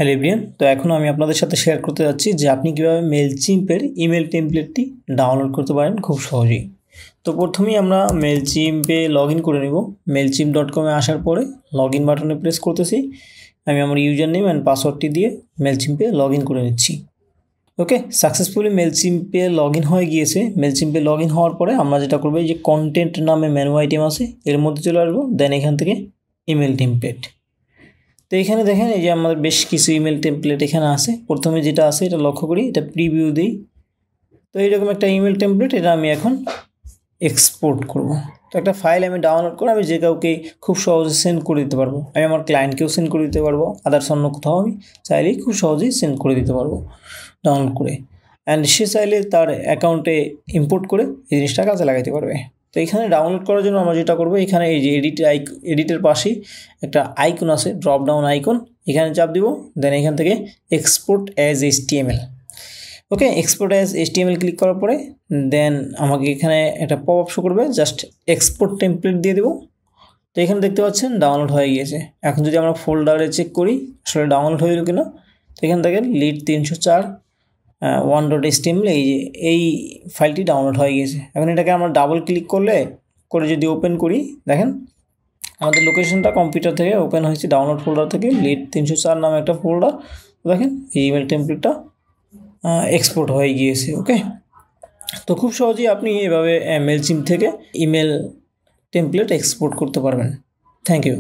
Hello everyone, তো এখন আমি আপনাদের সাথে শেয়ার করতে যাচ্ছি যে আপনি কীভাবে মেলচিম্পের ইমেল টেমপ্লেটটি ডাউনলোড করতে পারেন খুব সহজেই। তো প্রথমেই আমরা মেলচিম্পে লগ ইন করে নেব। মেলচিম্প.com-এ আসার পরে লগ ইন বাটনে প্রেস করতেছি। আমি আমার ইউজার নেম অ্যান্ড পাসওয়ার্ডটি দিয়ে মেলচিম্পে লগ ইন করে নিচ্ছি। ওকে, সাকসেসফুলি মেলচিম্পে লগ ইন হয়ে গিয়েছে। মেলচিম্পে লগ ইন হওয়ার পরে আমরা যেটা করবো, এই যে কন্টেন্ট নামে মেনু আইটেম আছে এর মধ্যে চলে আসবো, দেন এখান থেকে ইমেল টেমপ্লেট। তো এখানে দেখেন এই যে আমাদের বেশ কিছু ইমেল টেমপ্লেট এখানে আছে। প্রথমে যেটা আছে এটা লক্ষ্য করি, এটা প্রিভিউ দিই। তো এইরকম একটা ইমেল টেমপ্লেট, এটা আমি এখন এক্সপোর্ট করব। তো একটা ফাইল আমি ডাউনলোড করে আমি যে কাউকে খুব সহজে সেন্ড করে দিতে পারবো। আমি আমার ক্লায়েন্টকেও সেন্ড করে দিতে পারবো, আদার্স অন্য কোথাও আমি চাইলেই খুব সহজেই সেন্ড করে দিতে পারবো ডাউনলোড করে। অ্যান্ড সে চাইলে তার অ্যাকাউন্টে ইম্পোর্ট করে এই জিনিসটা কাজে লাগাইতে পারবে। তো এখানে ডাউনলোড করার জন্য আমরা যেটা করবো, এখানে এই যে এডিটের পাশেই একটা আইকন আছে, ড্রপ ডাউন আইকন, এখানে চাপ দিব। দেন এখান থেকে এক্সপোর্ট অ্যাজ HTML। ওকে, এক্সপোর্ট অ্যাজ HTML ক্লিক করার পরে দেন আমাকে এখানে একটা পপ আপ শো করবে, জাস্ট এক্সপোর্ট টেমপ্লেট দিয়ে দেবো। তো এখানে দেখতে পাচ্ছেন ডাউনলোড হয়ে গিয়েছে। এখন যদি আমরা ফোল্ডারে চেক করি আসলে ডাউনলোড হয়ে গেল কিনা, তো এখান থেকে লিড 304 1.html এই ফাইলটি ডাউনলোড হয়ে গিয়েছে। এখন এটাকে আমরা ডাবল ক্লিক করে যদি ওপেন করি, দেখেন আমাদের লোকেশনটা কম্পিউটার থেকে ওপেন হয়েছে, ডাউনলোড ফোল্ডার থেকে লিড 304 নামে একটা ফোল্ডার। দেখেন এই ইমেল টেমপ্লেটটা এক্সপোর্ট হয়ে গিয়েছে। ওকে, তো খুব সহজেই আপনি এভাবে মেলচিম্প থেকে ইমেল টেমপ্লেট এক্সপোর্ট করতে পারবেন। Thank you.